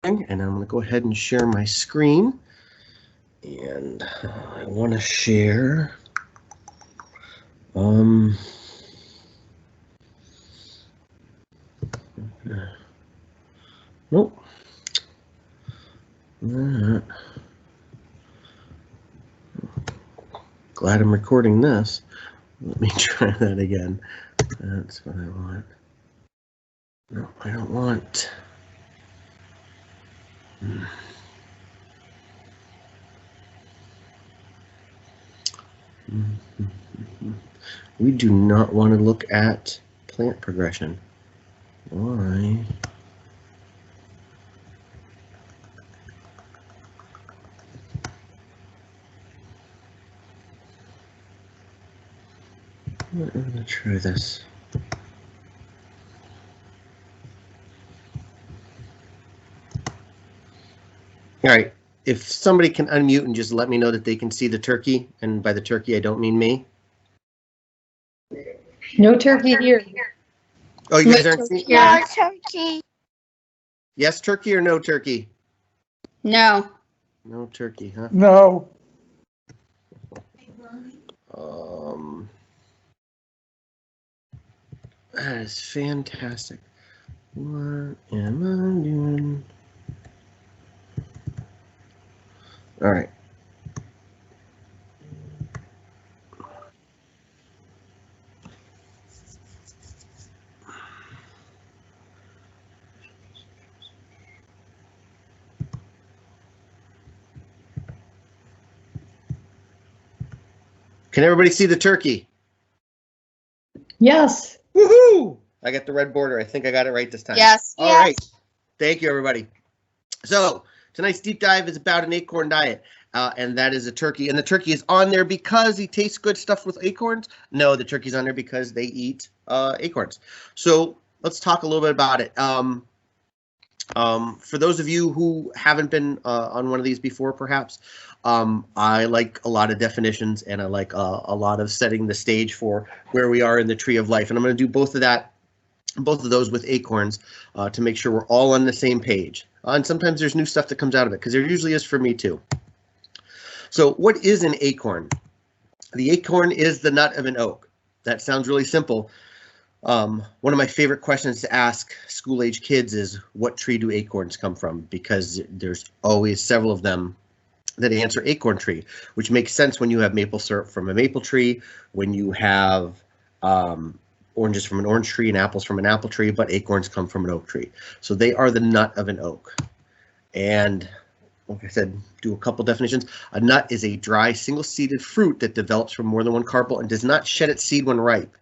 And I'm going to go ahead and share my screen. And I want to share. Nope. Glad I'm recording this. Let me try that again. That's what I want. No, I don't want. We do not want to look at plant progression. Why? I'm going to try this. All right, if somebody can unmute and just let me know that they can see the turkey, and by the turkey I don't mean me. No turkey here. Oh, you guys aren't seeing? No turkey. Yes, turkey or no turkey? No. No turkey, huh? No. That is fantastic. What am I doing? All right. Can everybody see the turkey? Yes. Woohoo! I got the red border. I think I got it right this time. Yes. All right. Thank you, everybody. So tonight's deep dive is about an acorn diet, and that is a turkey. And the turkey is on there because he tastes good stuff with acorns? No, the turkey's on there because they eat acorns. So let's talk a little bit about it. For those of you who haven't been on one of these before, perhaps, I like a lot of definitions, and I like a lot of setting the stage for where we are in the tree of life. And I'm going to do both of those with acorns to make sure we're all on the same page. And sometimes there's new stuff that comes out of it, because there usually is for me too. So what is an acorn? The acorn is the nut of an oak. That sounds really simple. One of my favorite questions to ask school-age kids is, what tree do acorns come from? Because there's always several of them that answer acorn tree, which makes sense when you have maple syrup from a maple tree, when you have oranges from an orange tree and apples from an apple tree, but acorns come from an oak tree. So they are the nut of an oak. And like I said, do a couple definitions. A nut is a dry, single-seeded fruit that develops from more than one carpel and does not shed its seed when ripe.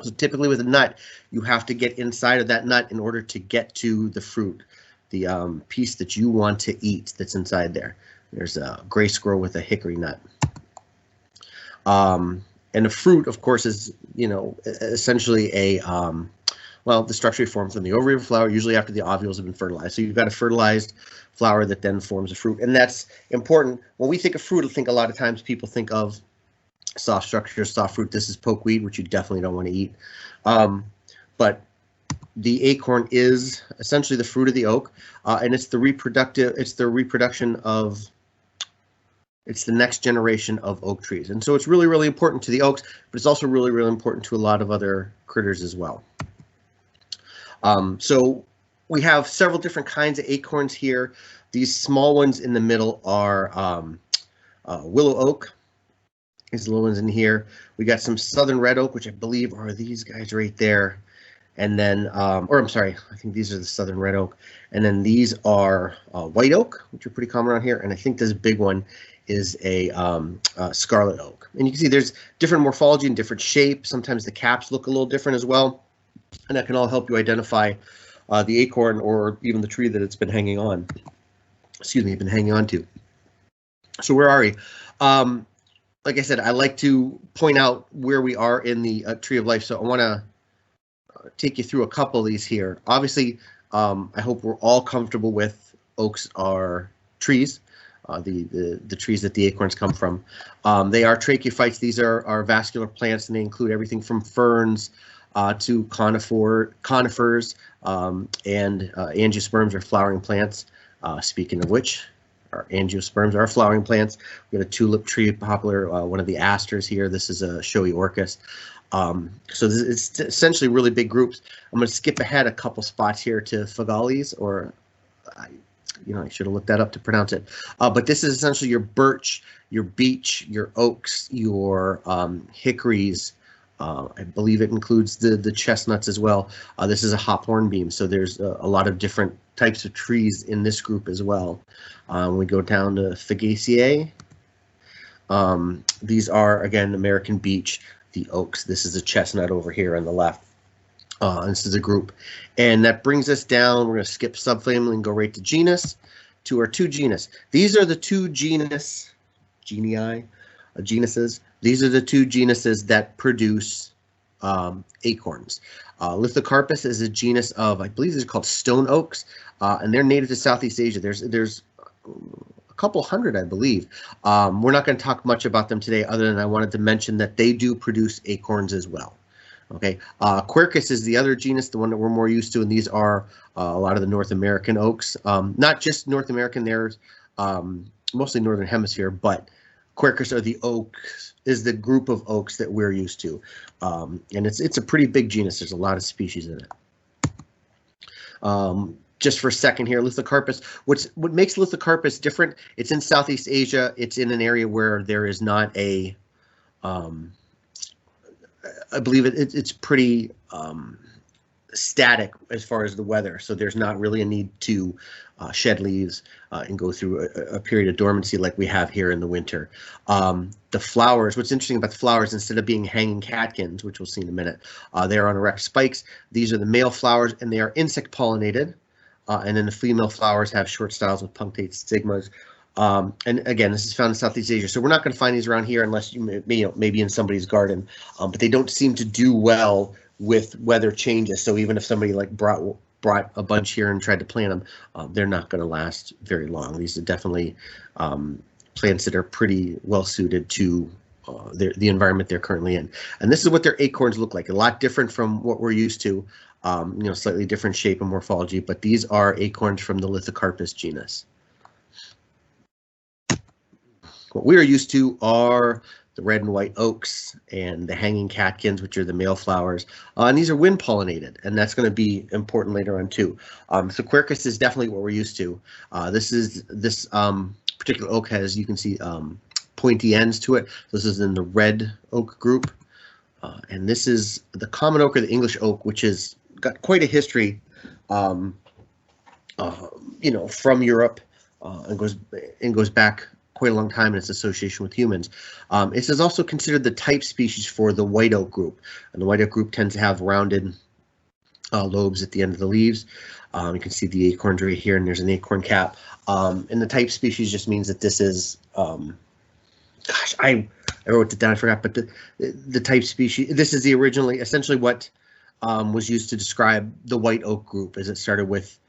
So typically with a nut, you have to get inside of that nut in order to get to the fruit, the piece that you want to eat that's inside there. There's a gray squirrel with a hickory nut. And the fruit, of course, is, essentially a, well, the structure forms from the ovary of a flower, usually after the ovules have been fertilized. So you've got a fertilized flower that then forms a fruit. And that's important. When we think of fruit, I think a lot of times people think of soft structure, soft fruit. This is pokeweed, which you definitely don't want to eat. But the acorn is essentially the fruit of the oak, and it's the next generation of oak trees. And so it's really, really important to the oaks, but it's also really, really important to a lot of other critters as well. So we have several different kinds of acorns here. These small ones in the middle are willow oak. These little ones in here. We got some southern red oak, which I believe are these guys right there. And then, or I'm sorry, I think these are the southern red oak. And then these are white oak, which are pretty common around here. And I think this big one is a scarlet oak. And you can see there's different morphology and different shape. Sometimes the caps look a little different as well. And that can all help you identify the acorn or even the tree that it's been hanging on. Excuse me, been hanging on to. So where are we? Like I said, I like to point out where we are in the tree of life. So I want to take you through a couple of these here. Obviously, I hope we're all comfortable with oaks are trees, the trees that the acorns come from. They are tracheophytes. These are vascular plants, and they include everything from ferns to conifers and angiosperms or flowering plants. Speaking of which, our angiosperms are flowering plants. We got a tulip tree poplar, one of the asters here. This is a showy orchis. So it's essentially really big groups. I'm going to skip ahead a couple spots here to Phagales, or I should have looked that up to pronounce it. But this is essentially your birch, your beech, your oaks, your hickories. I believe it includes the chestnuts as well. This is a hop hornbeam, so there's a lot of different types of trees in this group as well. We go down to Fagaceae. These are, again, American beech, the oaks. This is a chestnut over here on the left. This is a group. And that brings us down. We're going to skip subfamily and go right to genus, to our two genus. These are the two genuses. These are the two genuses that produce acorns. Lithocarpus is a genus of, I believe these are called stone oaks, and they're native to Southeast Asia. There's a couple hundred, I believe. We're not going to talk much about them today, other than I wanted to mention that they do produce acorns as well. Okay, Quercus is the other genus, the one that we're more used to, and these are a lot of the North American oaks. Not just North American, there's mostly Northern Hemisphere, but Quercus are the oaks, is the group of oaks that we're used to, and it's a pretty big genus. There's a lot of species in it. Just for a second here, Lithocarpus. What makes Lithocarpus different? It's in Southeast Asia. It's in an area where there is not a I believe it's pretty static as far as the weather, so there's not really a need to shed leaves and go through a period of dormancy like we have here in the winter. The flowers, what's interesting about the flowers, instead of being hanging catkins, which we'll see in a minute, they are on erect spikes. These are the male flowers, and they are insect pollinated, and then the female flowers have short styles with punctate stigmas. And again, this is found in Southeast Asia, so we're not going to find these around here unless maybe in somebody's garden. But they don't seem to do well with weather changes. So even if somebody like brought a bunch here and tried to plant them, they're not going to last very long. These are definitely plants that are pretty well suited to the environment they're currently in. And this is what their acorns look like. A lot different from what we're used to. Slightly different shape and morphology. But these are acorns from the Lithocarpus genus. What we are used to are the red and white oaks and the hanging catkins, which are the male flowers. And these are wind pollinated, and that's going to be important later on too. So Quercus is definitely what we're used to. This particular oak has, you can see, pointy ends to it. This is in the red oak group. And this is the common oak or the English oak, which has got quite a history, from Europe, and goes back quite a long time in its association with humans. This is also considered the type species for the white oak group, and the white oak group tends to have rounded lobes at the end of the leaves. You can see the acorns right here, and there's an acorn cap. And the type species just means that this is, I wrote it down, I forgot, but the type species, this is essentially what was used to describe the white oak group, as it started with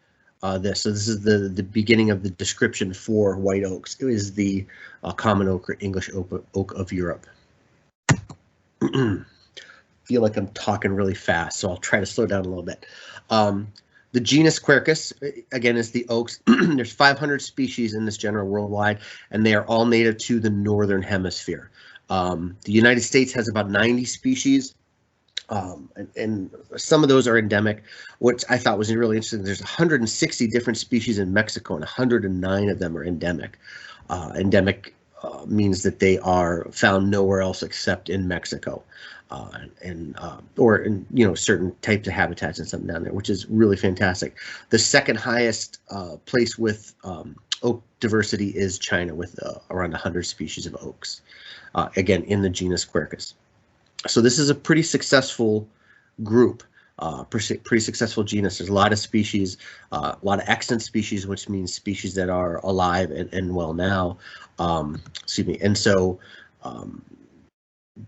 this. So this is the beginning of the description for white oaks. It is the common oak or English oak of Europe. Feel like I'm talking really fast, so I'll try to slow down a little bit. The genus Quercus, again, is the oaks. There's 500 species in this genera worldwide, and they are all native to the northern hemisphere. The United States has about 90 species. And some of those are endemic, which I thought was really interesting. There's 160 different species in Mexico, and 109 of them are endemic. Endemic means that they are found nowhere else except in Mexico, or in certain types of habitats and something down there, which is really fantastic. The second highest place with oak diversity is China, with around 100 species of oaks. Again, in the genus Quercus. So this is a pretty successful group, pretty successful genus. There's a lot of species, a lot of extant species, which means species that are alive and well now. Excuse me. And so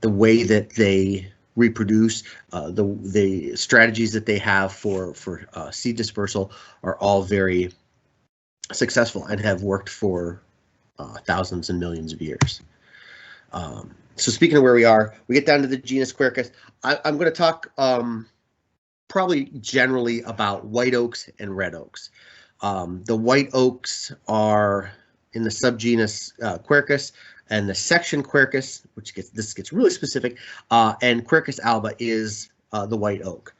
the way that they reproduce, the strategies that they have for seed dispersal are all very successful and have worked for thousands and millions of years. So speaking of where we are, we get down to the genus Quercus. I'm going to talk probably generally about white oaks and red oaks. The white oaks are in the subgenus Quercus, and the section Quercus, which gets really specific, and Quercus alba is the white oak.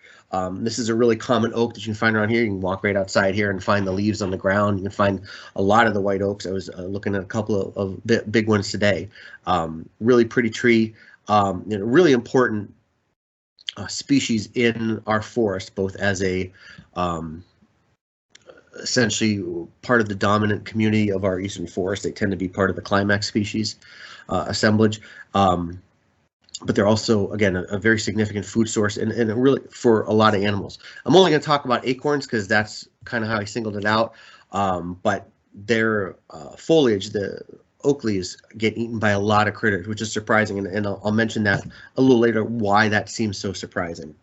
This is a really common oak that you can find around here. You can walk right outside here and find the leaves on the ground. You can find a lot of the white oaks. I was looking at a couple of big ones today. Really pretty tree, really important species in our forest, both as a essentially part of the dominant community of our eastern forest. They tend to be part of the climax species assemblage. But they're also, again, a very significant food source and really for a lot of animals. I'm only going to talk about acorns because that's kind of how I singled it out. But their foliage, the oak leaves, get eaten by a lot of critters, which is surprising. And I'll mention that a little later, why that seems so surprising.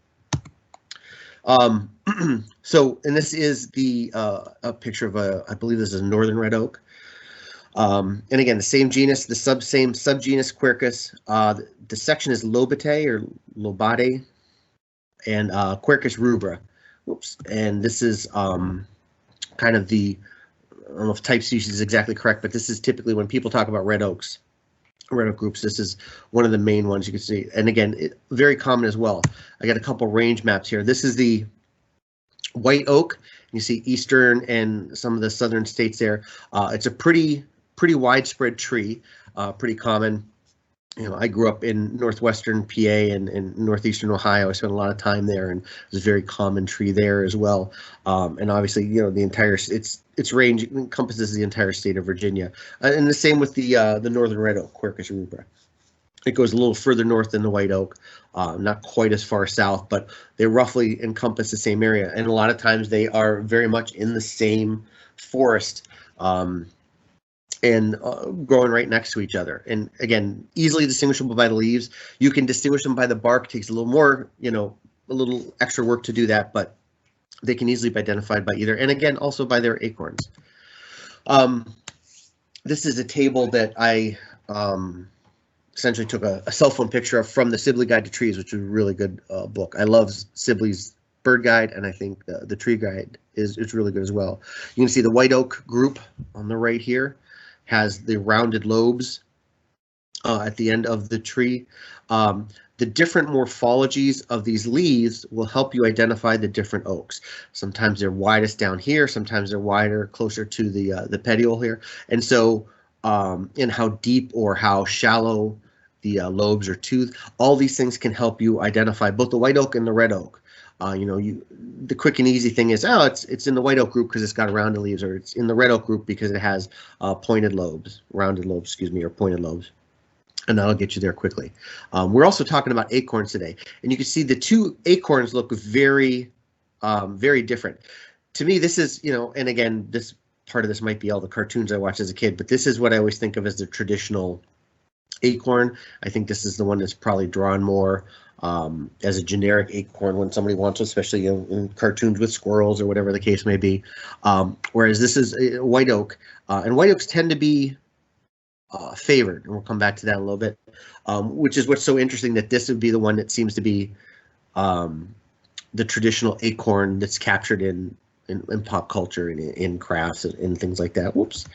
So, and this is a picture of I believe this is a northern red oak. And again, the same genus, same subgenus Quercus. The section is Lobate or Lobate, and Quercus rubra. Whoops. And this is kind of I don't know if type species is exactly correct, but this is typically when people talk about red oak groups, this is one of the main ones you can see. And again, very common as well. I got a couple range maps here. This is the white oak. You see eastern and some of the southern states there. It's a pretty widespread tree, pretty common. I grew up in northwestern PA and northeastern Ohio. I spent a lot of time there, and it's a very common tree there as well. And obviously, the entire its range encompasses the entire state of Virginia. And the same with the northern red oak, Quercus rubra. It goes a little further north than the white oak, not quite as far south, but they roughly encompass the same area. And a lot of times they are very much in the same forest. And growing right next to each other. And again, easily distinguishable by the leaves. You can distinguish them by the bark. It takes a little more, a little extra work to do that, but they can easily be identified by either. And again, also by their acorns. This is a table that I essentially took a cell phone picture of from the Sibley Guide to Trees, which is a really good book. I love Sibley's bird guide, and I think the tree guide is really good as well. You can see the white oak group on the right here has the rounded lobes at the end of the tree. The different morphologies of these leaves will help you identify the different oaks. Sometimes they're widest down here, sometimes they're wider closer to the petiole here. And so in how deep or how shallow the lobes are toothed, all these things can help you identify both the white oak and the red oak. The quick and easy thing is, it's in the white oak group because it's got rounded leaves, or it's in the red oak group because it has rounded lobes, or pointed lobes, and that'll get you there quickly. We're also talking about acorns today, and you can see the two acorns look very, very different. To me, this is, and again, this part of this might be all the cartoons I watched as a kid, but this is what I always think of as the traditional acorn. I think this is the one that's probably drawn more as a generic acorn when somebody wants, especially in cartoons with squirrels or whatever the case may be. Whereas this is white oak, and white oaks tend to be favored, and we'll come back to that in a little bit, which is what's so interesting, that this would be the one that seems to be the traditional acorn that's captured in pop culture and in crafts and things like that. Whoops.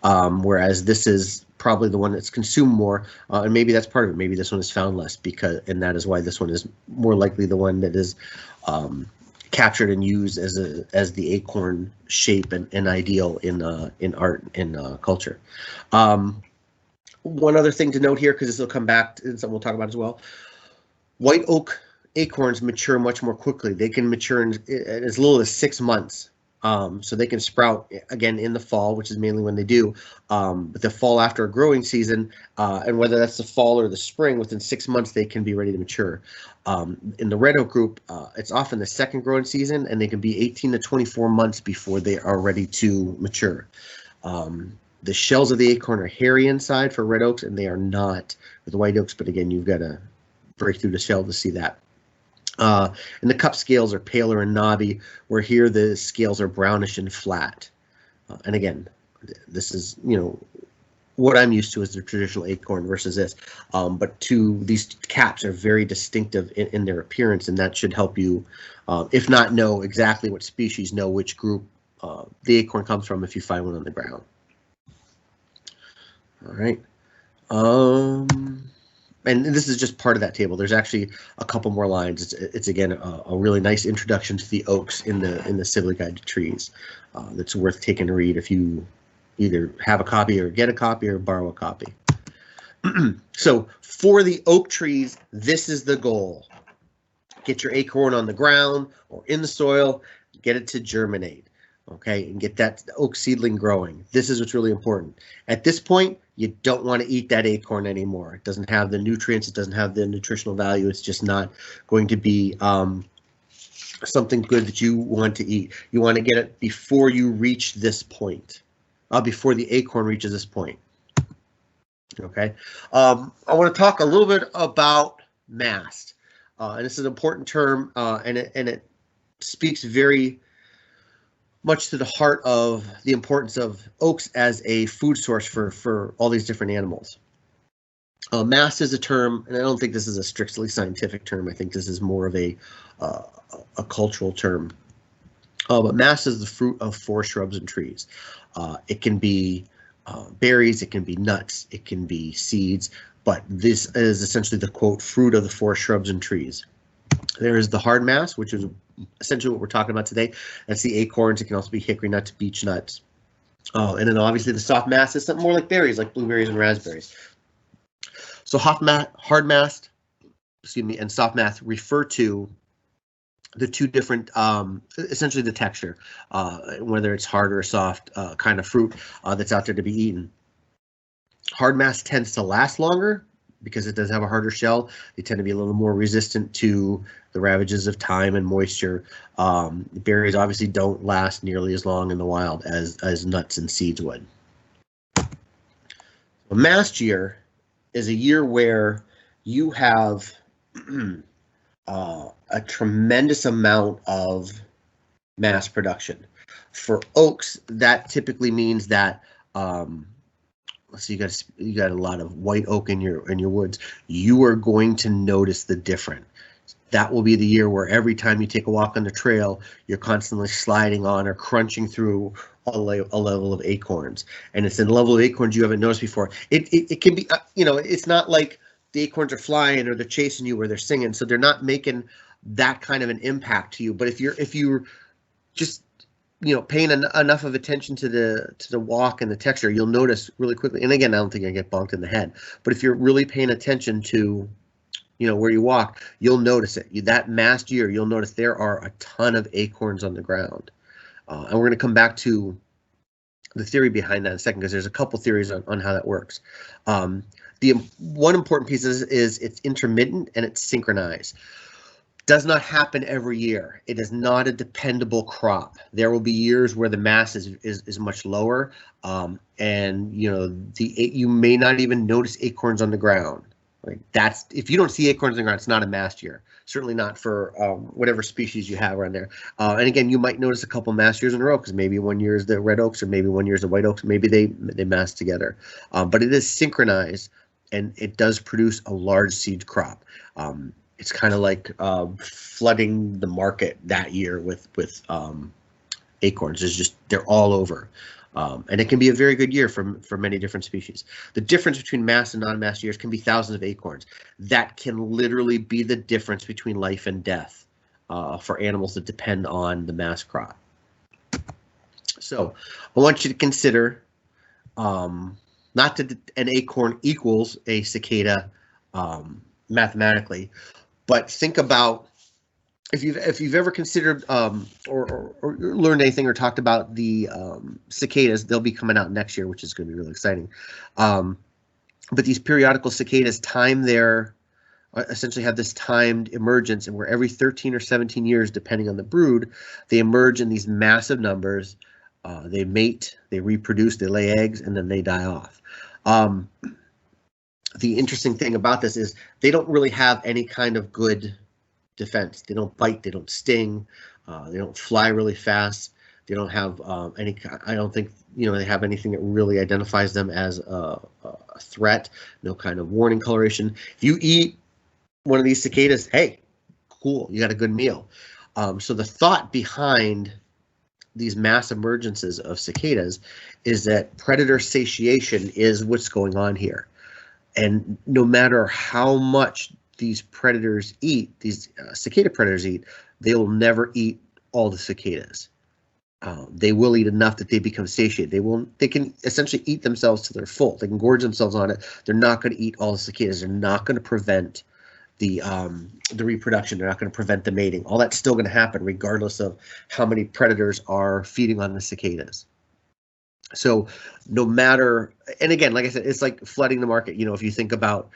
Whereas this is probably the one that's consumed more, and maybe that's part of it. Maybe this one is found less, and that is why this one is more likely the one that is captured and used as the acorn shape and ideal in art and culture. One other thing to note here, because this will come back and something we'll talk about as well. White oak acorns mature much more quickly. They can mature in as little as 6 months. So they can sprout again in the fall, which is mainly when they do. But the fall after a growing season, and whether that's the fall or the spring, within 6 months they can be ready to mature. In the red oak group, it's often the second growing season, and they can be 18 to 24 months before they are ready to mature. The shells of the acorn are hairy inside for red oaks, and they are not with white oaks. But again, you've got to break through the shell to see that. And the cup scales are paler and knobby, where here the scales are brownish and flat. And again, this is, what I'm used to is the traditional acorn versus this. But these caps are very distinctive in their appearance, and that should help you, if not know exactly what species, know which group the acorn comes from if you find one on the ground. All right. And this is just part of that table. There's actually a couple more lines. It's again a really nice introduction to the oaks in the Sibley Guide to Trees. That's worth taking a read if you either have a copy or get a copy or borrow a copy. So for the oak trees, this is the goal. Get your acorn on the ground or in the soil, get it to germinate, okay, and get that oak seedling growing. This is what's really important. At this point, you don't want to eat that acorn anymore. It doesn't have the nutrients, it doesn't have the nutritional value. It's just not going to be something good that you want to eat. You want to get it before you reach this point, before the acorn reaches this point. Okay, I want to talk a little bit about mast, and this is an important term, and it speaks very much to the heart of the importance of oaks as a food source for all these different animals. Mast is a term, and I don't think this is a strictly scientific term. I think this is more of a cultural term. But mast is the fruit of forest shrubs and trees. It can be berries, it can be nuts, it can be seeds, but this is essentially the quote fruit of the forest shrubs and trees. There is the hard mast, which is essentially what we're talking about today. That's the acorns. It can also be hickory nuts, beech nuts. And then obviously the soft mast is something more like berries, like blueberries and raspberries. So hard mast, excuse me, and soft mast refer to the two different, essentially the texture, whether it's hard or soft kind of fruit that's out there to be eaten. Hard mast tends to last longer because it does have a harder shell. They tend to be a little more resistant to the ravages of time and moisture. Berries obviously don't last nearly as long in the wild as nuts and seeds would. A mast year is a year where you have a tremendous amount of mass production. For oaks, that typically means that let's see, you got a lot of white oak in your woods. You are going to notice the difference. That will be the year where every time you take a walk on the trail, you're constantly sliding on or crunching through a level of acorns, and it's a level of acorns you haven't noticed before. It can be, it's not like the acorns are flying or they're chasing you or they're singing, so they're not making that kind of an impact to you. But if you're just paying enough of attention to the walk and the texture, you'll notice really quickly. And again, I don't think I get bonked in the head, but if you're really paying attention to where you walk, you'll notice it. That mast year, you'll notice there are a ton of acorns on the ground. And we're going to come back to the theory behind that in a second, because there's a couple theories on how that works. The one important piece is it's intermittent and it's synchronized. Does not happen every year. It is not a dependable crop. There will be years where the mass is much lower, and you may not even notice acorns on the ground. Like that's, if you don't see acorns on the ground, it's not a mast year. Certainly not for whatever species you have around there. And again, you might notice a couple mast years in a row, because maybe one year is the red oaks, or maybe one year is the white oaks. Maybe they mass together. But it is synchronized, and it does produce a large seed crop. It's kind of like flooding the market that year with acorns. They're all over. And it can be a very good year for many different species. The difference between mass and non-mass years can be thousands of acorns. That can literally be the difference between life and death for animals that depend on the mass crop. So I want you to consider not that an acorn equals a cicada mathematically, but think about if you've ever considered or learned anything or talked about the cicadas. They'll be coming out next year, which is going to be really exciting. But these periodical cicadas essentially have this timed emergence, and where every 13 or 17 years, depending on the brood, they emerge in these massive numbers. They mate, they reproduce, they lay eggs, and then they die off. The interesting thing about this is they don't really have any kind of good defense. They don't bite, they don't sting, they don't fly really fast. They don't have any, I don't think, they have anything that really identifies them as a threat, no kind of warning coloration. If you eat one of these cicadas, hey, cool, you got a good meal. So the thought behind these mass emergences of cicadas is that predator satiation is what's going on here. And no matter how much these predators eat, these cicada predators eat, they will never eat all the cicadas. They will eat enough that they become satiated. They can essentially eat themselves till they're full. They can gorge themselves on it. They're not going to eat all the cicadas. They're not going to prevent the reproduction. They're not going to prevent the mating. All that's still going to happen regardless of how many predators are feeding on the cicadas. So no matter, and again, like I said, it's like flooding the market. If you think about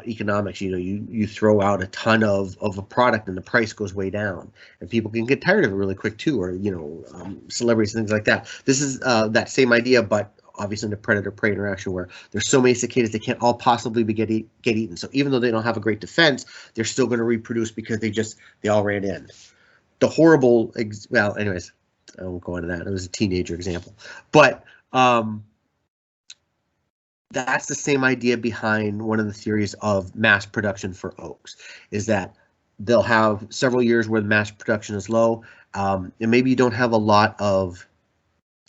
economics, you throw out a ton of a product and the price goes way down, and people can get tired of it really quick too, or celebrities and things like that. This is that same idea, but obviously in the predator-prey interaction where there's so many cicadas they can't all possibly get eaten. So even though they don't have a great defense, they're still going to reproduce because they all ran in. The horrible, well, anyways, I won't go into that. It was a teenager example, but that's the same idea behind one of the theories of mass production for oaks, is that they'll have several years where the mass production is low, and maybe you don't have a lot of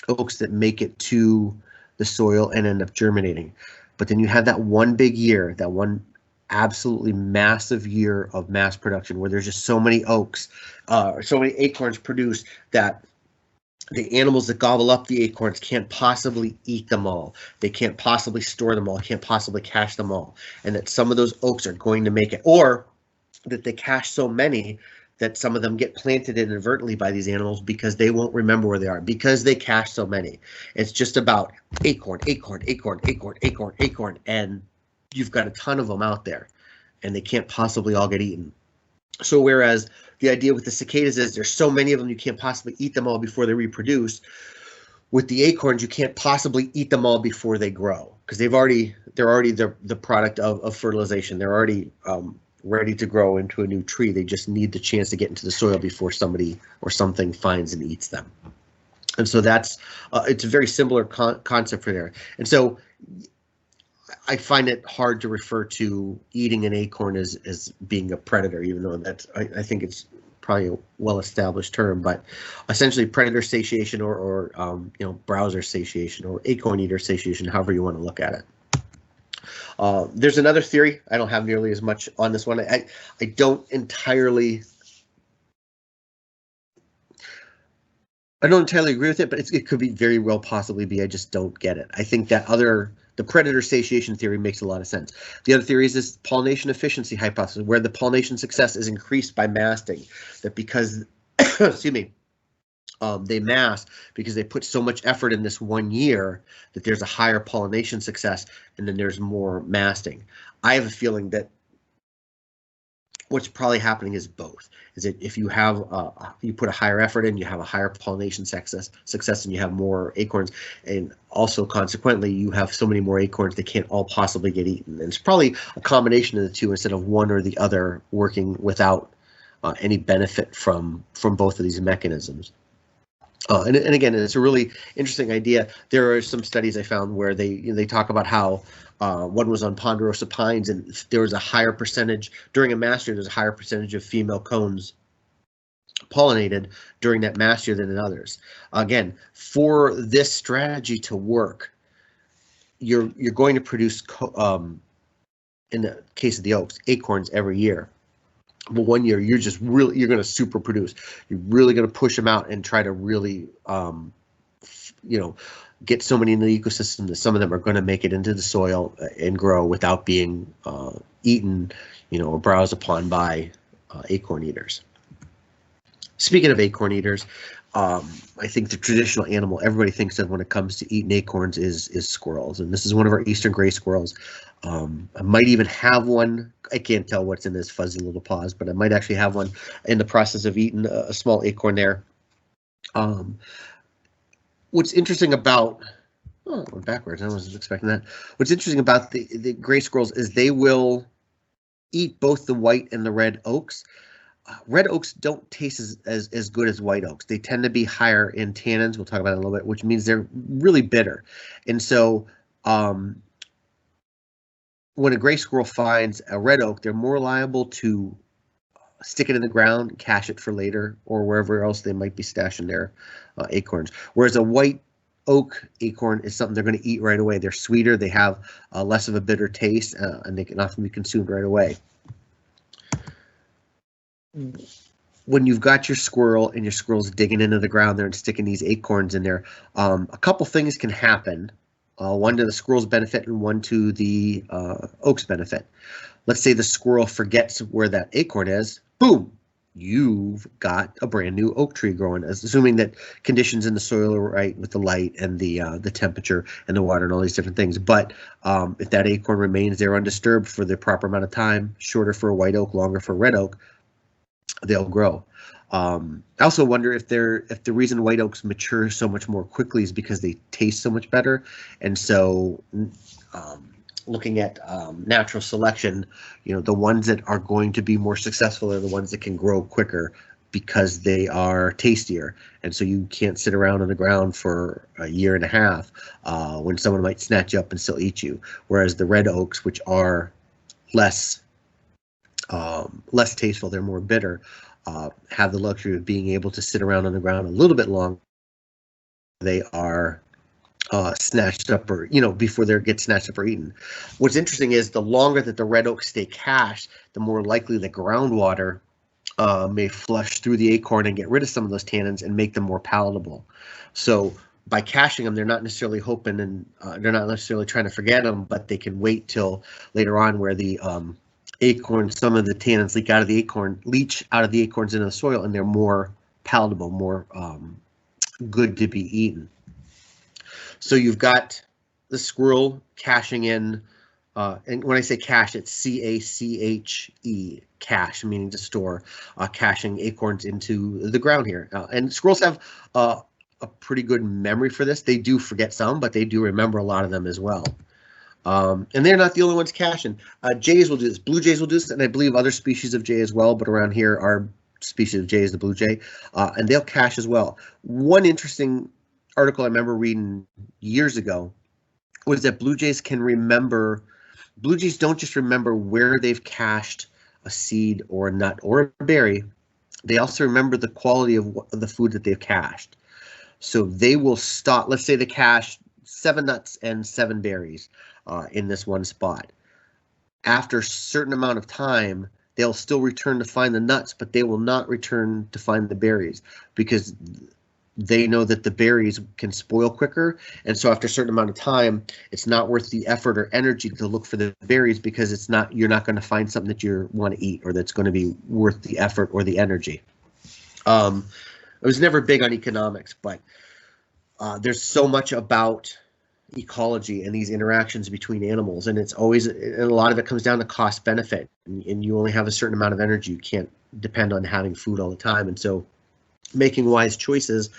oaks that make it to the soil and end up germinating. But then you have that one big year, that one absolutely massive year of mass production where there's just so many oaks, so many acorns produced that the animals that gobble up the acorns can't possibly eat them all. They can't possibly store them all, can't possibly cache them all. And that some of those oaks are going to make it, or that they cache so many that some of them get planted inadvertently by these animals because they won't remember where they are, because they cache so many. It's just about acorn, acorn, acorn, acorn, acorn, acorn, and you've got a ton of them out there, and they can't possibly all get eaten. So whereas the idea with the cicadas is there's so many of them you can't possibly eat them all before they reproduce, with the acorns you can't possibly eat them all before they grow, because they're already the product of fertilization. They're already ready to grow into a new tree. They just need the chance to get into the soil before somebody or something finds and eats them. And so that's it's a very similar concept for there. And so I find it hard to refer to eating an acorn as being a predator, even though that's I think it's probably a well-established term. But essentially, predator satiation or browser satiation or acorn eater satiation, however you want to look at it. There's another theory. I don't have nearly as much on this one. I don't entirely agree with it, but it could be very well possibly be I just don't get it. I think that the predator satiation theory makes a lot of sense. The other theory is this pollination efficiency hypothesis, where the pollination success is increased by masting. That because, excuse me, they mass because they put so much effort in this one year that there's a higher pollination success, and then there's more masting. I have a feeling that what's probably happening is both. Is that if you have you put a higher effort in, you have a higher pollination success, and you have more acorns, and also consequently you have so many more acorns they can't all possibly get eaten. And it's probably a combination of the two instead of one or the other working without any benefit from both of these mechanisms. And again, it's a really interesting idea. There are some studies I found where they talk about how one was on ponderosa pines, and there was a higher percentage during a mass year. There's a higher percentage of female cones pollinated during that mass year than in others. Again, for this strategy to work, you're going to produce in the case of the oaks, acorns every year. But one year you're going to super produce. You're really going to push them out and try to really get so many in the ecosystem that some of them are going to make it into the soil and grow without being eaten, or browsed upon by acorn eaters. Speaking of acorn eaters, I think the traditional animal everybody thinks of when it comes to eating acorns is squirrels, and this is one of our eastern gray squirrels. I might even have one. I can't tell what's in this fuzzy little paws, but I might actually have one in the process of eating a small acorn there. What's interesting about went backwards. I wasn't expecting that. What's interesting about the gray squirrels is they will eat both the white and the red oaks. Red oaks don't taste as good as white oaks. They tend to be higher in tannins. We'll talk about it in a little bit, which means they're really bitter. And so when a gray squirrel finds a red oak, they're more liable to stick it in the ground, cache it for later, or wherever else they might be stashing their acorns. Whereas a white oak acorn is something they're going to eat right away. They're sweeter, they have less of a bitter taste, and they can often be consumed right away. When you've got your squirrel and your squirrel's digging into the ground there and sticking these acorns in there, a couple things can happen. One to the squirrel's benefit and one to the oak's benefit. Let's say the squirrel forgets where that acorn is. Boom! You've got a brand new oak tree growing, assuming that conditions in the soil are right with the light and the temperature and the water and all these different things. But if that acorn remains there undisturbed for the proper amount of time, shorter for a white oak, longer for a red oak, they'll grow. I also wonder if the reason white oaks mature so much more quickly is because they taste so much better, and so looking at natural selection, the ones that are going to be more successful are the ones that can grow quicker because they are tastier, and so you can't sit around on the ground for a year and a half when someone might snatch you up and still eat you. Whereas the red oaks, which are less tasteful, they're more bitter, have the luxury of being able to sit around on the ground a little bit longer. They are snatched up, or before they get snatched up or eaten. What's interesting is the longer that the red oaks stay cached, the more likely the groundwater may flush through the acorn and get rid of some of those tannins and make them more palatable. So by caching them, they're not necessarily hoping, and they're not necessarily trying to forget them, but they can wait till later on where the acorn, some of the tannins leach out of the acorns into the soil, and they're more palatable, more good to be eaten. So you've got the squirrel caching in, and when I say cache, it's C-A-C-H-E, cache, meaning to store, caching acorns into the ground here. And squirrels have a pretty good memory for this. They do forget some, but they do remember a lot of them as well. And they're not the only ones caching. Jays will do this. Blue jays will do this, and I believe other species of jay as well, but around here our species of jay is the blue jay, and they'll cache as well. One interesting article I remember reading years ago was that blue jays can remember. Blue jays don't just remember where they've cached a seed or a nut or a berry. They also remember the quality of the food that they've cached. So they will stop. Let's say they cached 7 nuts and 7 berries in this one spot. After a certain amount of time, they'll still return to find the nuts, but they will not return to find the berries because they know that the berries can spoil quicker, and so after a certain amount of time, it's not worth the effort or energy to look for the berries because you're not going to find something that you want to eat or that's going to be worth the effort or the energy. I was never big on economics, but there's so much about ecology and these interactions between animals, and it's always, and a lot of it comes down to cost benefit, and you only have a certain amount of energy. You can't depend on having food all the time, and so making wise choices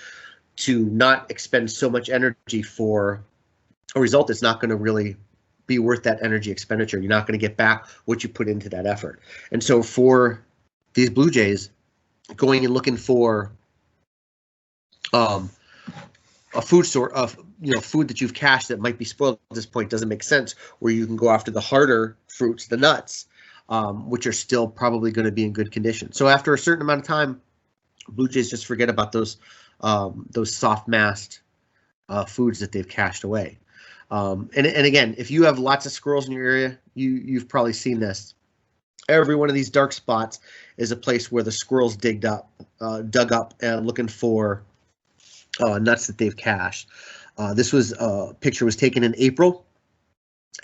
to not expend so much energy for a result that's not going to really be worth that energy expenditure. You're not going to get back what you put into that effort. And so for these blue jays, going and looking for a food source of food that you've cached that might be spoiled at this point doesn't make sense, where you can go after the harder fruits, the nuts, which are still probably going to be in good condition. So after a certain amount of time, blue jays just forget about those soft massed foods that they've cached away. And again, if you have lots of squirrels in your area, you've probably seen this. Every one of these dark spots is a place where the squirrels dug up and looking for nuts that they've cached. This picture was taken in April,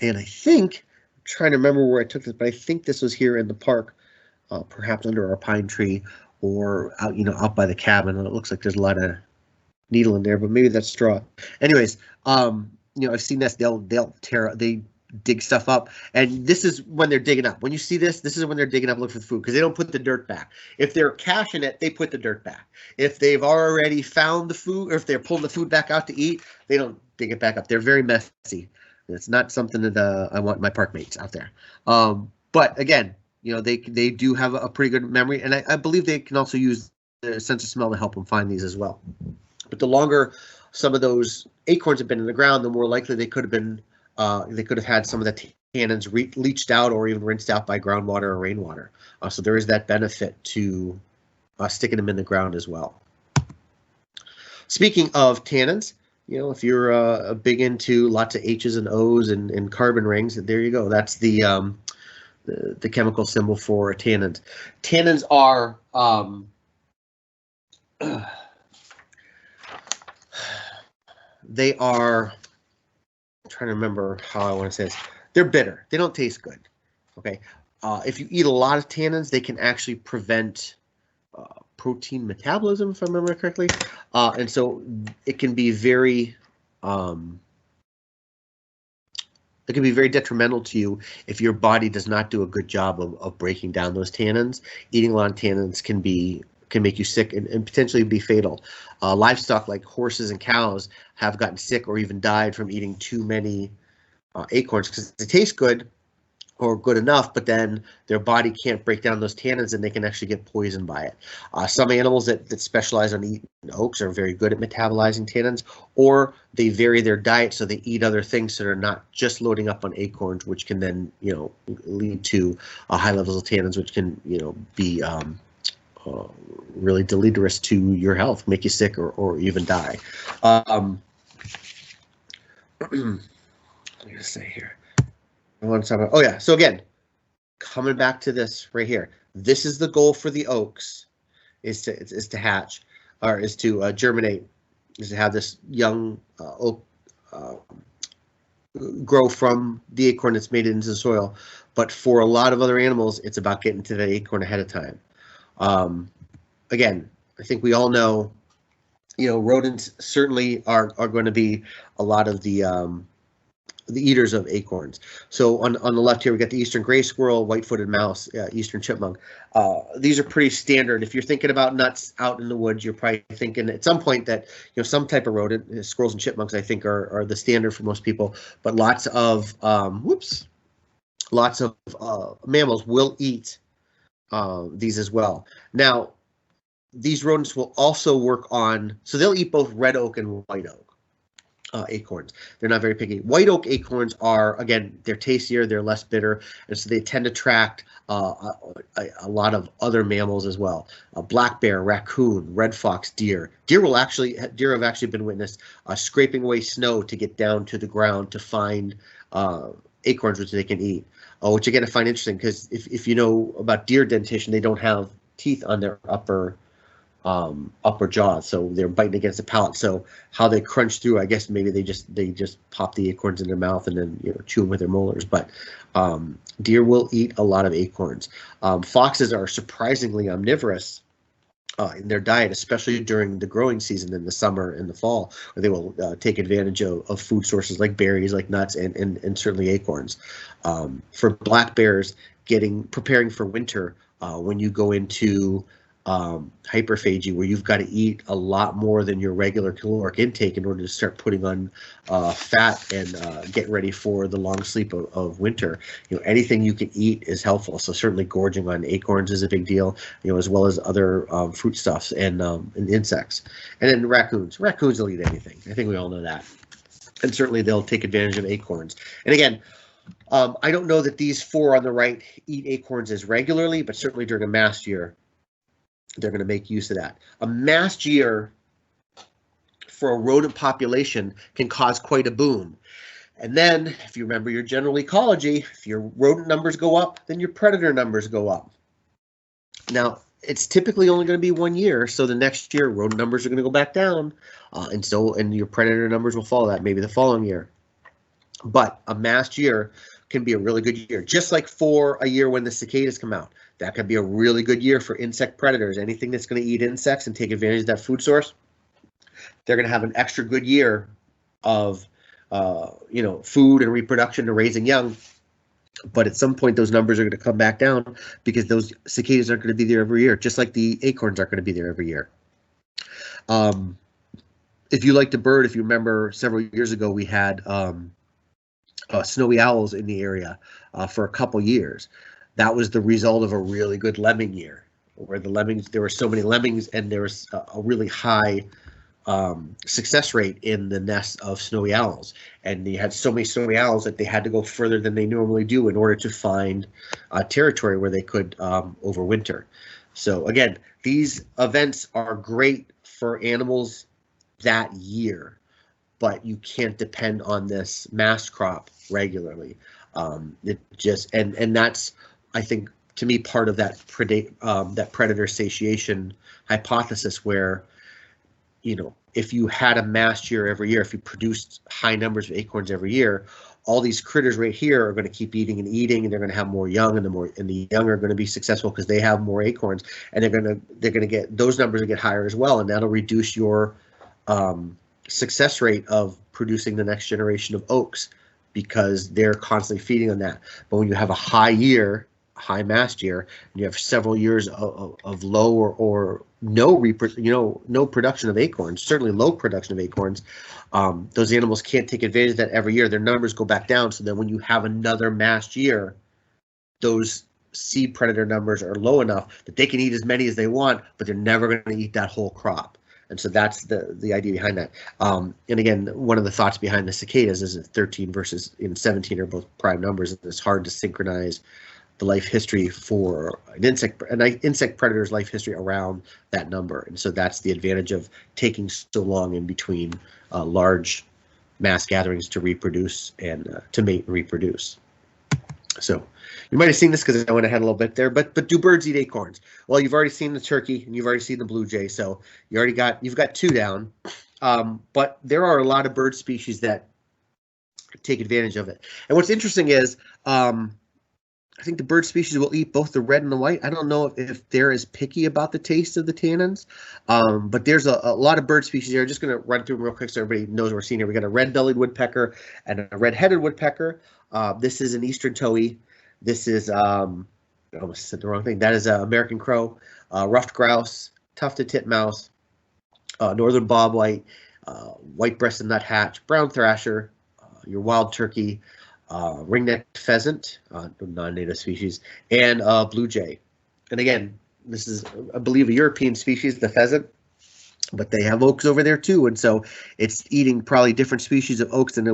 and I think, I'm trying to remember where I took this, but I think this was here in the park, perhaps under our pine tree, or out by the cabin, and it looks like there's a lot of needle in there, but maybe that's straw. Anyways, I've seen this. They dig stuff up, and this is when they're digging up. When you see this is when they're digging up looking for the food, because they don't put the dirt back. If they're caching it, they put the dirt back. If they've already found the food, or if they're pulling the food back out to eat, they don't dig it back up. They're very messy. It's not something that I want my park mates out there. But again, they do have a pretty good memory, and I believe they can also use the sense of smell to help them find these as well. But the longer some of those acorns have been in the ground, the more likely they could have been. They could have had some of the tannins leached out or even rinsed out by groundwater or rainwater. So there is that benefit to sticking them in the ground as well. Speaking of tannins, if you're big into lots of H's and O's and carbon rings, there you go. That's the chemical symbol for tannins. Tannins are they are, I'm trying to remember how I want to say this. They're bitter. They don't taste good. Okay. If you eat a lot of tannins, they can actually prevent protein metabolism, if I remember correctly. And so it can be very detrimental to you if your body does not do a good job of breaking down those tannins. Eating a lot of tannins can make you sick and potentially be fatal. Livestock like horses and cows have gotten sick or even died from eating too many acorns because they taste good or good enough, but then their body can't break down those tannins and they can actually get poisoned by it. Some animals that specialize on eating oaks are very good at metabolizing tannins, or they vary their diet so they eat other things so they're not just loading up on acorns, which can then lead to high levels of tannins, which can be really deleterious to your health, make you sick or even die. Let me just say here. I want to talk about, oh yeah, so again, coming back to this right here, this is the goal for the oaks, is to hatch, or is to germinate, is to have this young oak grow from the acorn that's made it into the soil. But for a lot of other animals, it's about getting to that acorn ahead of time. Again, I think we all know, rodents certainly are going to be a lot of the eaters of acorns. So on the left here, we got the eastern gray squirrel, white-footed mouse, eastern chipmunk. These are pretty standard. If you're thinking about nuts out in the woods, you're probably thinking at some point that some type of rodent, squirrels and chipmunks, I think are the standard for most people. But lots of mammals will eat these as well. Now, these rodents will also work on, so they'll eat both red oak and white oak acorns. They're not very picky. White oak acorns are, again, they're tastier, they're less bitter, and so they tend to attract a lot of other mammals as well. Black bear, raccoon, red fox, deer. Deer have actually been witnessed scraping away snow to get down to the ground to find acorns which they can eat. Which again I find interesting because if you know about deer dentition, they don't have teeth on their upper jaw, so they're biting against the palate. So how they crunch through, I guess maybe they just pop the acorns in their mouth and then chew them with their molars. But deer will eat a lot of acorns. Foxes are surprisingly omnivorous in their diet, especially during the growing season in the summer and the fall, where they will take advantage of food sources like berries, like nuts, and certainly acorns. For black bears, preparing for winter, when you go into hyperphagy, where you've got to eat a lot more than your regular caloric intake in order to start putting on fat and get ready for the long sleep of winter. Anything you can eat is helpful. So certainly gorging on acorns is a big deal, as well as other fruit stuffs and insects. And then raccoons will eat anything. I think we all know that. And certainly they'll take advantage of acorns. And again, I don't know that these four on the right eat acorns as regularly, but certainly during a mast year, they're going to make use of that. A mast year for a rodent population can cause quite a boom. And then, if you remember your general ecology, if your rodent numbers go up, then your predator numbers go up. Now, it's typically only going to be 1 year, so the next year rodent numbers are going to go back down, and your predator numbers will follow that, maybe the following year. But a mast year can be a really good year, just like for a year when the cicadas come out. That could be a really good year for insect predators. Anything that's going to eat insects and take advantage of that food source, they're going to have an extra good year of food and reproduction and raising young. But at some point, those numbers are going to come back down because those cicadas aren't going to be there every year, just like the acorns aren't going to be there every year. If you like to bird, if you remember several years ago, we had snowy owls in the area for a couple years. That was the result of a really good lemming year, where there were so many lemmings and there was a really high success rate in the nests of snowy owls, and they had so many snowy owls that they had to go further than they normally do in order to find territory where they could overwinter. So again, these events are great for animals that year, but you can't depend on this mass crop regularly. It just and that's, I think, to me, part of that that predator satiation hypothesis, where, if you had a mass year every year, if you produced high numbers of acorns every year, all these critters right here are going to keep eating, and they're going to have more young, and the young are going to be successful because they have more acorns, and they're going to get those numbers to get higher as well, and that'll reduce your success rate of producing the next generation of oaks, because they're constantly feeding on that. But when you have a high massed year, and you have several years of low or no production of acorns, certainly low production of acorns, those animals can't take advantage of that every year. Their numbers go back down, so that when you have another massed year, those seed predator numbers are low enough that they can eat as many as they want, but they're never going to eat that whole crop. And so that's the idea behind that. And again, one of the thoughts behind the cicadas is that 13 versus 17 are both prime numbers, and it's hard to synchronize the life history for an insect predator's life history around that number. And so that's the advantage of taking so long in between large mass gatherings to reproduce and to mate and reproduce. So you might have seen this because I went ahead a little bit there, but do birds eat acorns? Well, you've already seen the turkey and you've already seen the blue jay, so you've got two down. But there are a lot of bird species that take advantage of it. And what's interesting is, I think the bird species will eat both the red and the white. I don't know if they're as picky about the taste of the tannins, but there's a lot of bird species here. I'm just going to run through them real quick so everybody knows what we're seeing here. We got a red-bellied woodpecker and a red-headed woodpecker. This is an eastern towhee. This is, I almost said the wrong thing. That is an American crow, ruffed grouse, tufted titmouse, northern bobwhite, white-breasted nuthatch, brown thrasher, your wild turkey, ring-necked pheasant, non-native species, and blue jay. And again, this is, I believe, a European species, the pheasant, but they have oaks over there too, and so it's eating probably different species of oaks than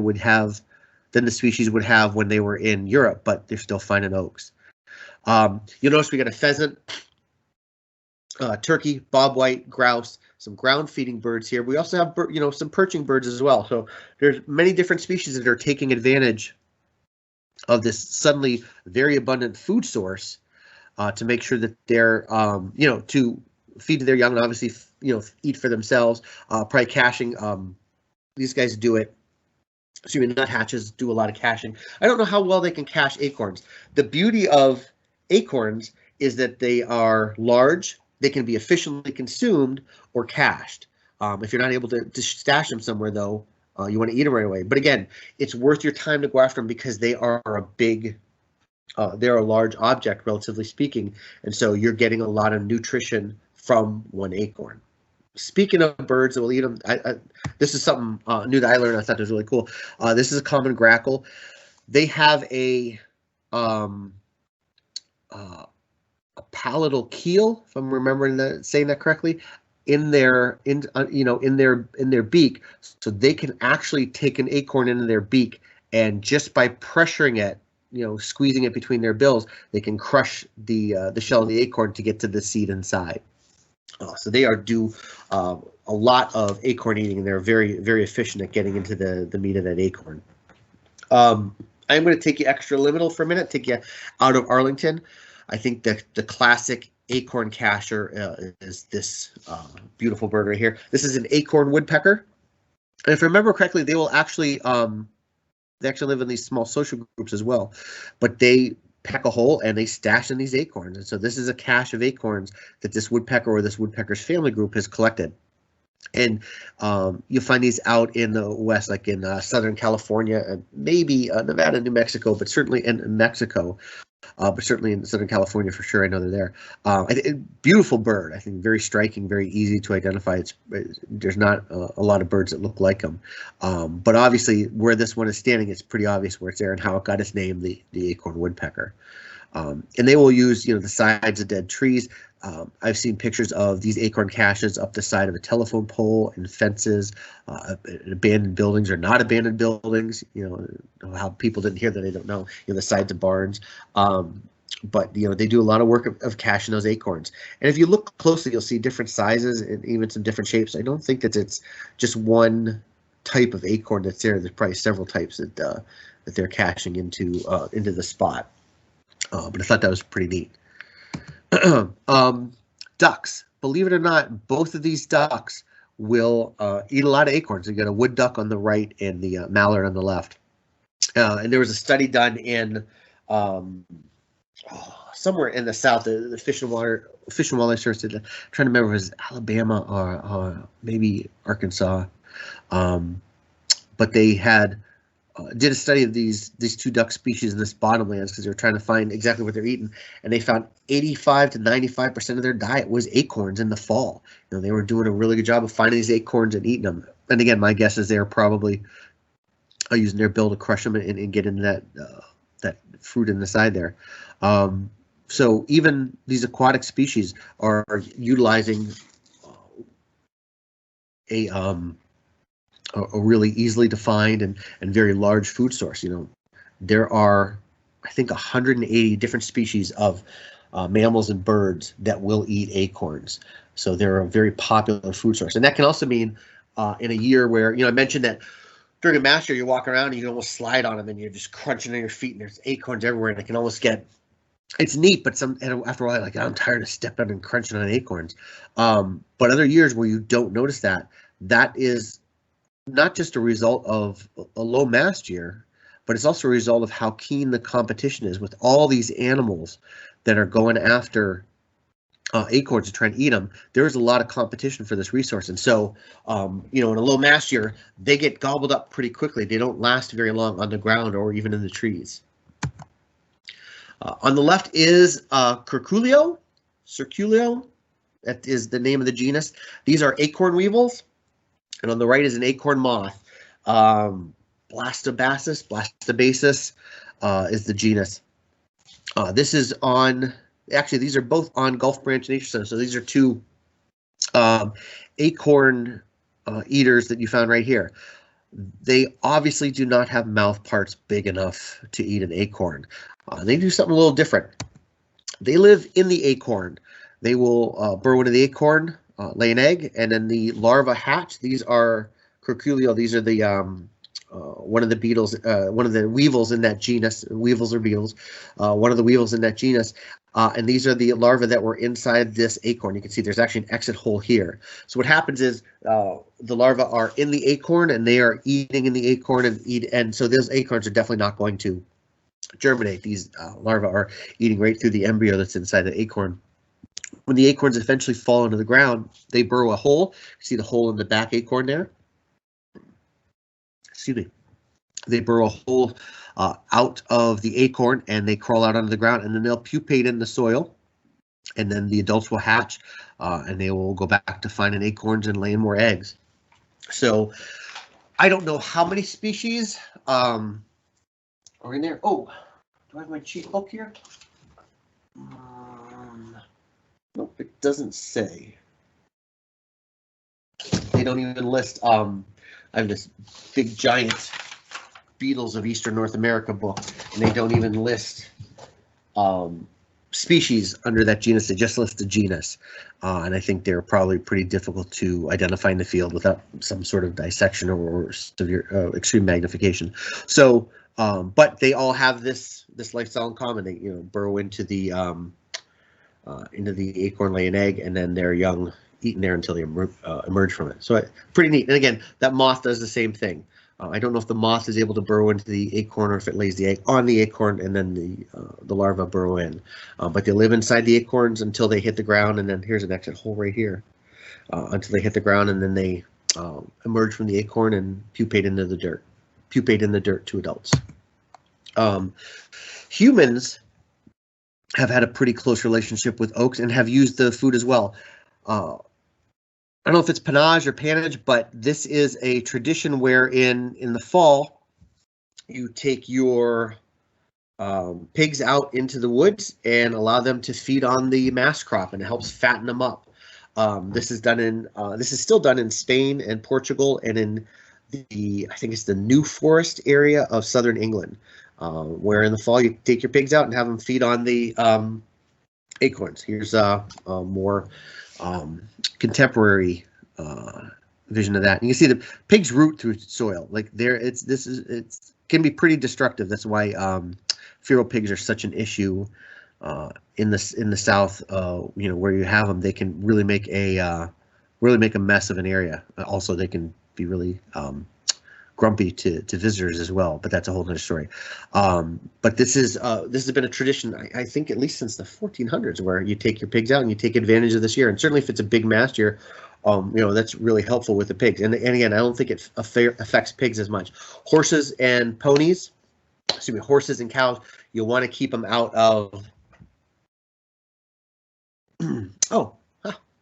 the species would have when they were in Europe, but they're still finding oaks. You'll notice we got a pheasant, turkey, bobwhite, grouse, some ground-feeding birds here. We also have some perching birds as well. So there's many different species that are taking advantage of this suddenly very abundant food source to make sure that they're to feed to their young, and obviously eat for themselves. Probably caching. These guys do it. Nuthatches do a lot of caching. I don't know how well they can cache acorns. The beauty of acorns is that they are large. They can be efficiently consumed or cached. If you're not able to stash them somewhere, though, you want to eat them right away. But again, it's worth your time to go after them because they are they're a large object, relatively speaking, and so you're getting a lot of nutrition from one acorn. Speaking of birds that will eat them, this is something new that I learned. I thought was really cool. This is a common grackle. They have a palatal keel, if I'm remembering saying that correctly, in their beak, so they can actually take an acorn into their beak, and just by pressuring it, squeezing it between their bills, they can crush the shell of the acorn to get to the seed inside. So they do a lot of acorn eating, and they're very, very efficient at getting into the meat of that acorn. I'm going to take you extra liminal for a minute, take you out of Arlington. I think the classic acorn cacher is this beautiful bird right here. This is an acorn woodpecker, and if I remember correctly, they will actually live in these small social groups as well, but they peck a hole and they stash in these acorns. And so this is a cache of acorns that this woodpecker or this woodpecker's family group has collected. And you'll find these out in the West, like in Southern California, and maybe Nevada, New Mexico, but certainly in Mexico, but certainly in Southern California for sure. I know they're there. Beautiful bird. I think very striking, very easy to identify. There's not a lot of birds that look like them, but obviously where this one is standing, it's pretty obvious where it's there and how it got its name, the acorn woodpecker. And they will use, the sides of dead trees. I've seen pictures of these acorn caches up the side of a telephone pole and fences, abandoned buildings or not abandoned buildings. How people didn't hear that, I don't know. The sides of barns. But they do a lot of work of caching those acorns. And if you look closely, you'll see different sizes and even some different shapes. I don't think that it's just one type of acorn that's there. There's probably several types that they're caching into the spot. But I thought that was pretty neat. Ducks. Believe it or not, both of these ducks will eat a lot of acorns. You got a wood duck on the right and the mallard on the left. And there was a study done in somewhere in the south, the Fish and Wildlife Service. I'm trying to remember if it was Alabama or maybe Arkansas. But they had did a study of these two duck species in this bottomlands because they were trying to find exactly what they're eating, and they found 85 to 95% of their diet was acorns in the fall. They were doing a really good job of finding these acorns and eating them. And again, my guess is they're probably using their bill to crush them and get into that fruit in the side there. So even these aquatic species are utilizing a really easily defined and very large food source. There are, I think, 180 different species of mammals and birds that will eat acorns. So they're a very popular food source. And that can also mean in a year where, I mentioned that during a mass year, you walk around and you can almost slide on them and you're just crunching on your feet and there's acorns everywhere, and it can almost get, it's neat, but after a while, like, I'm tired of stepping and crunching on acorns. But other years where you don't notice that is not just a result of a low mast year, but it's also a result of how keen the competition is with all these animals that are going after acorns to try and eat them. There's a lot of competition for this resource. And so, in a low mast year, they get gobbled up pretty quickly. They don't last very long on the ground or even in the trees. On the left is Circulio. That is the name of the genus. These are acorn weevils. And on the right is an acorn moth. Blastobasis is the genus. This is on, actually, these are both on Gulf Branch Nature Center. So these are two acorn eaters that you found right here. They obviously do not have mouth parts big enough to eat an acorn. They do something a little different. They live in the acorn. They will burrow into the acorn, lay an egg, and then the larvae hatch. These are Circulio. These are the one of the beetles, one of the weevils in that genus. Weevils or beetles. One of the weevils in that genus. And these are the larvae that were inside this acorn. You can see there's actually an exit hole here. So what happens is the larvae are in the acorn and they are eating in the acorn and so those acorns are definitely not going to germinate. These larvae are eating right through the embryo that's inside the acorn. When the acorns eventually fall into the ground, they burrow a hole. See the hole in the back acorn there? Excuse me. They burrow a hole out of the acorn and they crawl out onto the ground, and then they'll pupate in the soil, and then the adults will hatch and they will go back to finding acorns and laying more eggs. So I don't know how many species are in there. Oh, do I have my cheat book here? Nope, it doesn't say. They don't even list. I have this big giant Beetles of Eastern North America book, and they don't even list species under that genus. They just list the genus, and I think they're probably pretty difficult to identify in the field without some sort of dissection or severe extreme magnification. So, but they all have this lifestyle in common. They burrow into the acorn, lay an egg, and then their young eaten there until they emerge from it. So pretty neat. And again, that moth does the same thing. I don't know if the moth is able to burrow into the acorn or if it lays the egg on the acorn and then the larvae burrow in. But they live inside the acorns until they hit the ground, and then here's an exit hole right here until they hit the ground, and then they emerge from the acorn and pupate into the dirt. Pupate in the dirt to adults. Humans have had a pretty close relationship with oaks and have used the food as well. I don't know if it's Pannage or Pannage, but this is a tradition where in the fall, you take your pigs out into the woods and allow them to feed on the mast crop, and it helps fatten them up. This is still done in Spain and Portugal and in I think it's the New Forest area of southern England, where in the fall you take your pigs out and have them feed on the acorns. Here's a more contemporary vision of that. And you can see the pigs root through soil. Like it can be pretty destructive. That's why feral pigs are such an issue in the South. Where you have them, they can really make a mess of an area. Also, they can be really grumpy to visitors as well, but that's a whole other story. But this has been a tradition, I think, at least since the 1400s, where you take your pigs out and you take advantage of this year. And certainly, if it's a big mast year, that's really helpful with the pigs. And again, I don't think it affects pigs as much. Horses and cows, you'll want to keep them out of.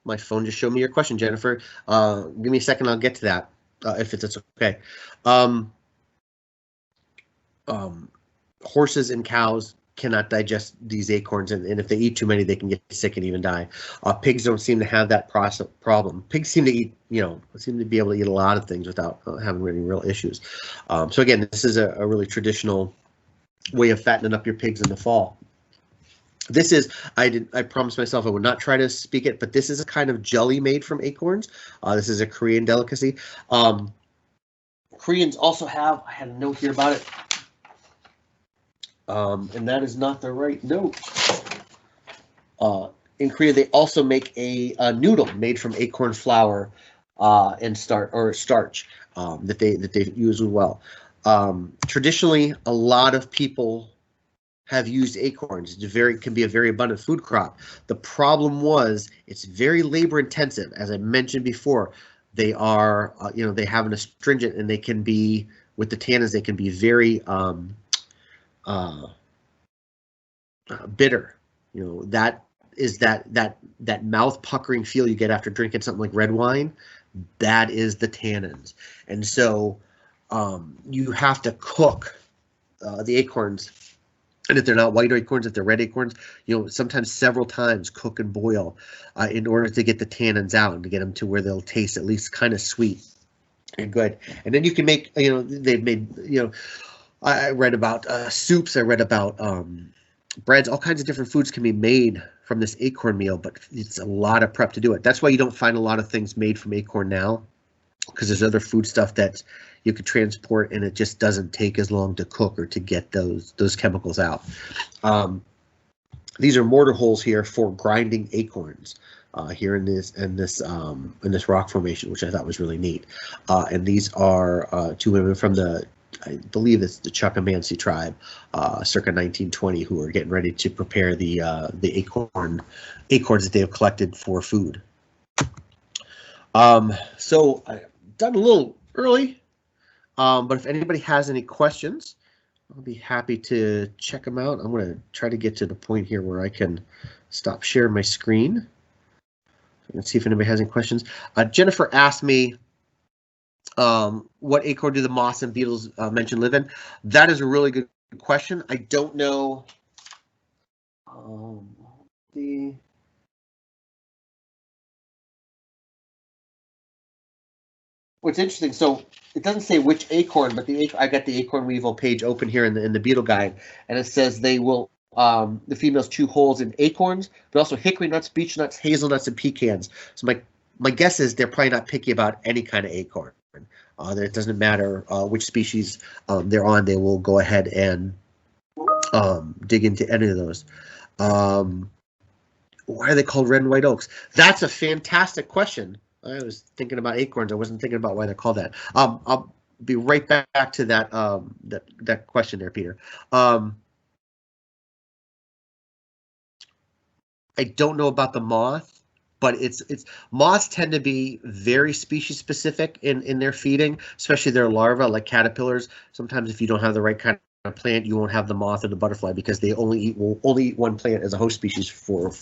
My phone just showed me your question, Jennifer. Give me a second, I'll get to that, if it's okay. Horses and cows cannot digest these acorns, and if they eat too many, they can get sick and even die. Pigs don't seem to have that problem. Pigs seem to eat, seem to be able to eat a lot of things without having any real issues. So again, this is a really traditional way of fattening up your pigs in the fall. This is, I promised myself I would not try to speak it, but this is a kind of jelly made from acorns. This is a Korean delicacy. Koreans also have, I had a note here about it, and that is not the right note. In Korea, they also make a noodle made from acorn flour and starch that they use as well. Traditionally, a lot of people have used acorns. It can be a very abundant food crop. The problem was it's very labor intensive. As I mentioned before, they are, they have an astringent, and they can be, with the tannins, they can be very bitter. That is that mouth puckering feel you get after drinking something like red wine. That is the tannins. And so you have to cook the acorns. And if they're not white acorns, if they're red acorns, sometimes several times cook and boil in order to get the tannins out and to get them to where they'll taste at least kind of sweet and good. And then you can make, they've made, I read about soups, I read about breads, all kinds of different foods can be made from this acorn meal, but it's a lot of prep to do it. That's why you don't find a lot of things made from acorn now, because there's other food stuff that you could transport, and it just doesn't take as long to cook or to get those chemicals out. These are mortar holes here for grinding acorns here in this rock formation, which I thought was really neat. And these are two women from I believe it's the Chuckamancy tribe, circa 1920, who are getting ready to prepare the acorns that they have collected for food. So I've done a little early. But if anybody has any questions, I'll be happy to check them out. I'm going to try to get to the point here where I can stop sharing my screen. Let's see if anybody has any questions. Jennifer asked me, what acorn do the moths and beetles mentioned live in? That is a really good question. I don't know. What's interesting, so it doesn't say which acorn, but I got the acorn weevil page open here in the beetle guide, and it says they will the females chew holes in acorns, but also hickory nuts, beech nuts, hazelnuts, and pecans. So my guess is they're probably not picky about any kind of acorn. It doesn't matter which species they're on; they will go ahead and dig into any of those. Why are they called red and white oaks? That's a fantastic question. I was thinking about acorns. I wasn't thinking about why they're called that. I'll be right back to that that question there, Peter. I don't know about the moth, but moths tend to be very species specific in their feeding, especially their larvae, like caterpillars. Sometimes if you don't have the right kind of plant, you won't have the moth or the butterfly, because they will only eat one plant as a host species for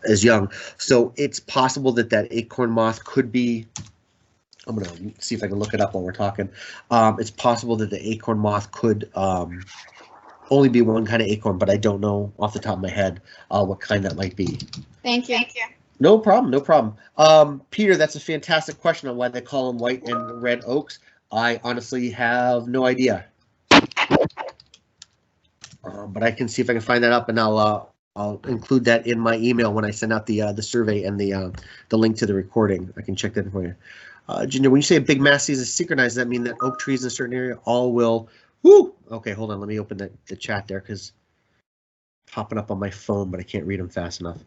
as young. So it's possible that acorn moth could be. I'm gonna see if I can look it up while we're talking. It's possible that the acorn moth could only be one kind of acorn, but I don't know off the top of my head what kind that might be. Thank you. No problem, no problem. Peter, that's a fantastic question on why they call them white and red oaks. I honestly have no idea. But I can see if I can find that up, and I'll include that in my email when I send out the survey and the link to the recording. I can check that for you. Ginger, when you say a big mass season is synchronized, does that mean that oak trees in a certain area all will? Whoo! Okay, hold on. Let me open the chat there because popping up on my phone, but I can't read them fast enough.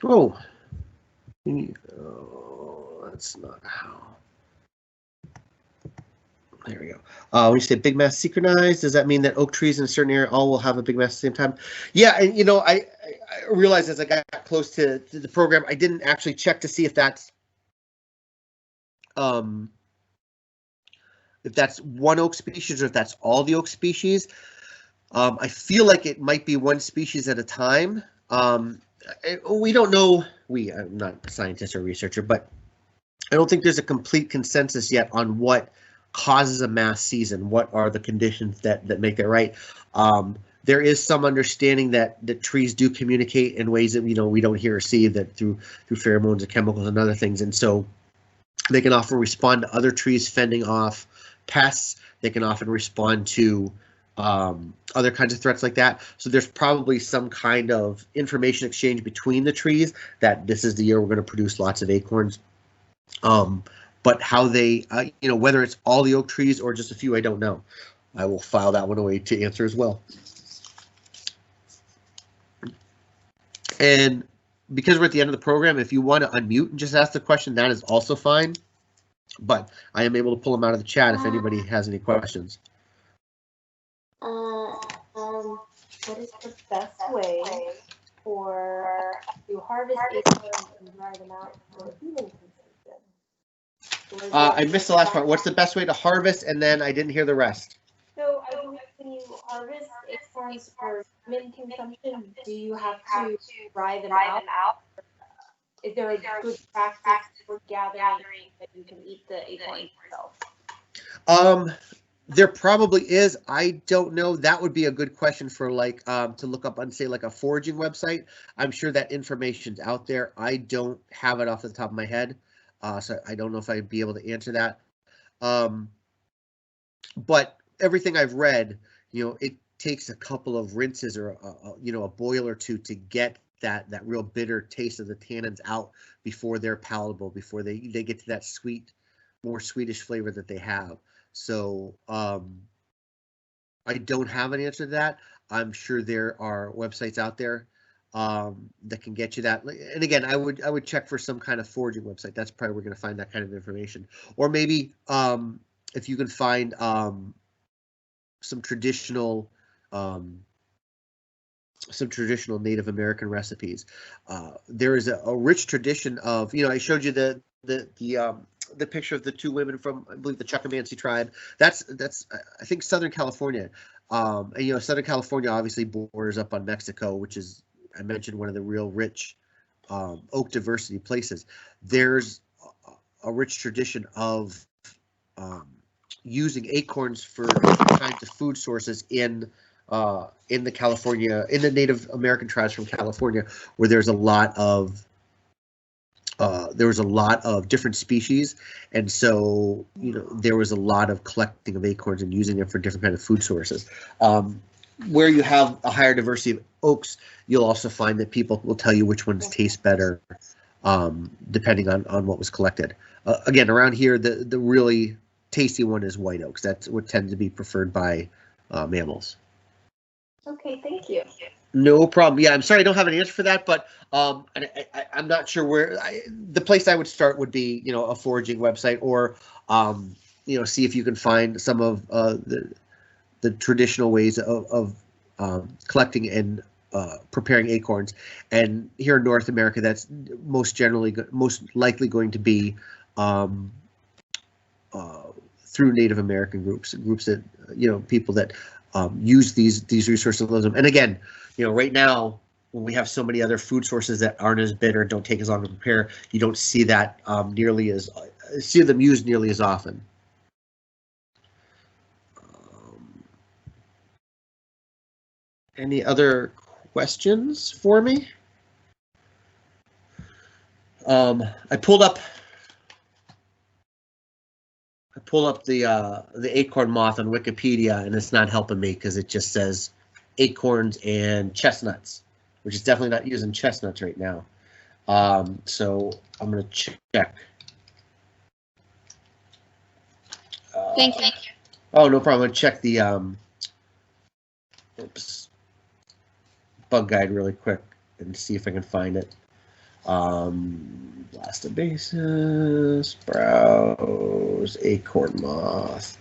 Oh, that's not how. There we go. When you say big mass synchronized, does that mean that oak trees in a certain area all will have a big mass at the same time? Yeah, and I realized as I got close to the program, I didn't actually check to see if that's one oak species or if that's all the oak species. I feel like it might be one species at a time. We don't know. I'm not a scientist or researcher, but I don't think there's a complete consensus yet on what causes a mass season. What are the conditions that make that right? There is some understanding that trees do communicate in ways that we don't hear or see, that through pheromones and chemicals and other things, and so they can often respond to other trees fending off pests. They can often respond to other kinds of threats like that. So there's probably some kind of information exchange between the trees that this is the year we're going to produce lots of acorns. But how they, whether it's all the oak trees or just a few, I don't know. I will file that one away to answer as well. And because we're at the end of the program, if you want to unmute and just ask the question, that is also fine. But I am able to pull them out of the chat if anybody has any questions. What is the best way to harvest acorns and dry them out for human consumption? I missed the last part. What's the best way to harvest? And then I didn't hear the rest. So I believe when you harvest acorns for human consumption, do you have to dry them out? Is there a good practice for gathering that you can eat the acorn yourself? There probably is. I don't know. That would be a good question for to look up on, say, like a foraging website. I'm sure that information's out there. I don't have it off the top of my head, so I don't know if I'd be able to answer that. But everything I've read, it takes a couple of rinses or a boil or two to get that real bitter taste of the tannins out before they're palatable, before they get to that sweet, more sweetish flavor that they have. So I don't have an answer to that. I'm sure there are websites out there that can get you that. And again, I would check for some kind of foraging website. That's probably where we're going to find that kind of information. Or maybe if you can find some traditional Native American recipes. There is a rich tradition of, I showed you the picture of the two women from, I believe, the Chuckamancy tribe. That's I think Southern California. And Southern California obviously borders up on Mexico, which is, I mentioned, one of the real rich oak diversity places. There's a rich tradition of using acorns for different kinds of food sources in the Native American tribes from California, where there's a lot of different species, and so there was a lot of collecting of acorns and using them for different kind of food sources. Where you have a higher diversity of oaks, you'll also find that people will tell you which ones taste better, depending on what was collected. Again, around here, the really tasty one is white oaks. That's what tends to be preferred by mammals. Okay, thank you. No problem. Yeah, I'm sorry I don't have an answer for that, but I'm not sure where. The place I would start would be, a foraging website, or see if you can find some of the traditional ways of collecting and preparing acorns. And here in North America, that's most likely going to be through Native American groups that people that use these resources and live them. And again, right now, when we have so many other food sources that aren't as bitter, don't take as long to prepare, you don't see that see them used nearly as often. Any other questions for me? I pulled up the acorn moth on Wikipedia, and it's not helping me because it just says acorns and chestnuts, which is definitely not using chestnuts right now. So I'm gonna check. Thank you. Oh, no problem. I'm gonna check the bug guide really quick and see if I can find it. Blastobasis, browse, acorn moth,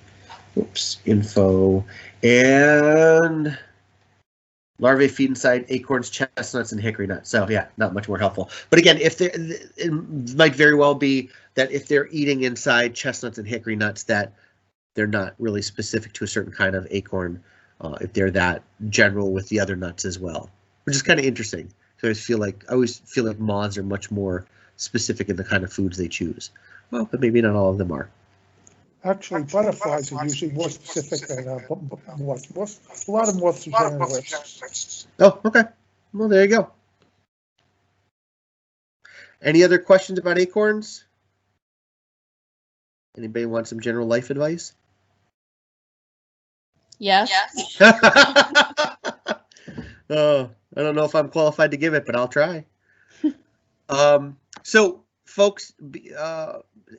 oops, info, and larvae feed inside acorns, chestnuts, and hickory nuts. So yeah, not much more helpful. But again, if it might very well be that if they're eating inside chestnuts and hickory nuts, that they're not really specific to a certain kind of acorn, if they're that general with the other nuts as well, which is kind of interesting. So I always feel like moths are much more specific in the kind of foods they choose. Well, but maybe not all of them are. Actually, butterflies are usually more specific than moths. A lot of moths are generalists. Oh, okay. Well, there you go. Any other questions about acorns? Anybody want some general life advice? Yes. Oh, I don't know if I'm qualified to give it, but I'll try. So, folks,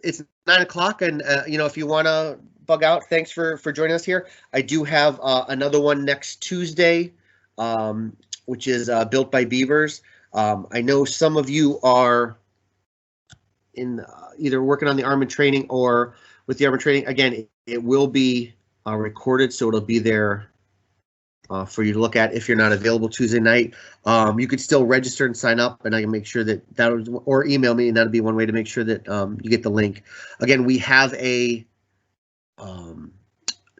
it's 9 o'clock, and if you want to bug out, thanks for joining us here. I do have another one next Tuesday, which is Built by Beavers. I know some of you are in either working on the Armament training or with the Armament training. Again, it will be recorded, so it'll be there for you to look at if you're not available Tuesday night. You could still register and sign up, and I can make sure that or email me, and that'll be one way to make sure that you get the link. Again, we have a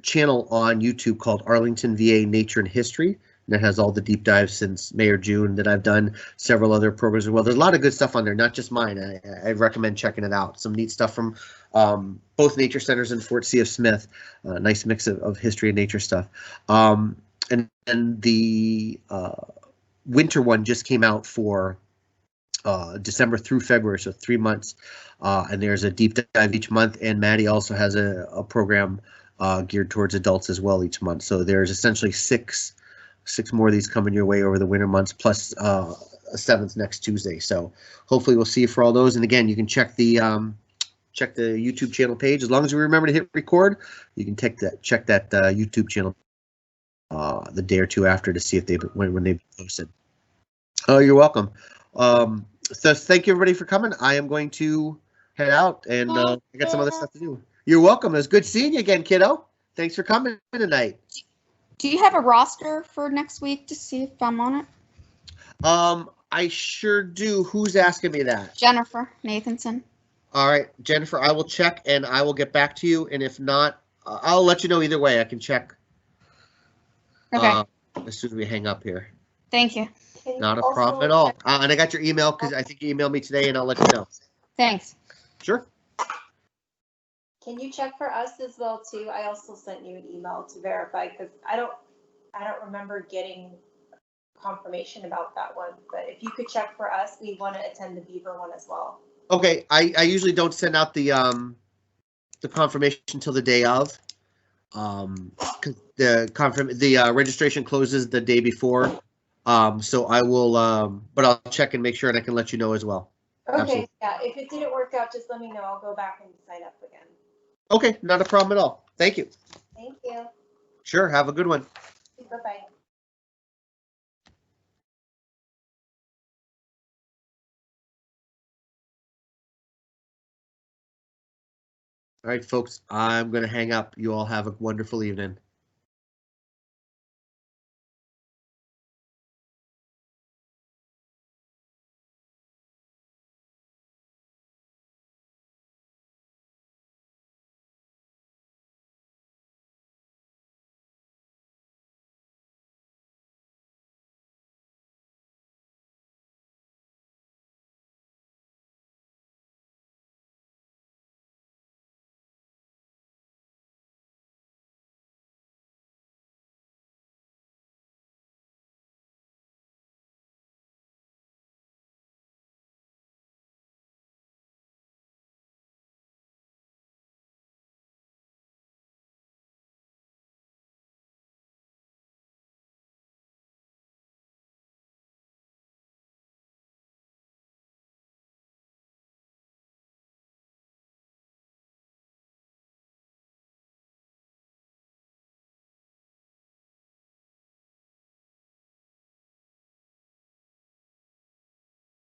channel on YouTube called Arlington VA Nature and History. That has all the deep dives since May or June that I've done, several other programs as well. There's a lot of good stuff on there, not just mine. I recommend checking it out. Some neat stuff from both nature centers and Fort C.F. Smith. Nice mix of history and nature stuff. And the winter one just came out for December through February, so 3 months. And there's a deep dive each month. And Maddie also has a program geared towards adults as well each month. So there's essentially six more of these coming your way over the winter months, plus a 7th next Tuesday. So hopefully we'll see you for all those. And again, you can check the YouTube channel page. As long as you remember to hit record, you can check that YouTube channel the day or two after to see if when they've posted. Oh, you're welcome. So thank you everybody for coming. I am going to head out, and I got some other stuff to do. You're welcome. It was good seeing you again, kiddo. Thanks for coming tonight. Do you have a roster for next week to see if I'm on it? I sure do. Who's asking me that? Jennifer Nathanson. All right, Jennifer, I will check and I will get back to you. And if not, I'll let you know either way. I can check. Okay. As soon as we hang up here. Thank you. Not a problem at all. And I got your email because I think you emailed me today, and I'll let you know. Thanks. Sure. Can you check for us as well too? I also sent you an email to verify because I don't remember getting confirmation about that one. But if you could check for us, we want to attend the Beaver one as well. Okay, I usually don't send out the confirmation until the day of, because the registration closes the day before. So I will, but I'll check and make sure, and I can let you know as well. Okay, Absolutely. yeah. If it didn't work out, just let me know. I'll go back and sign up again. Okay, not a problem at all. Thank you. Thank you. Sure, have a good one. Bye-bye. All right, folks, I'm going to hang up. You all have a wonderful evening.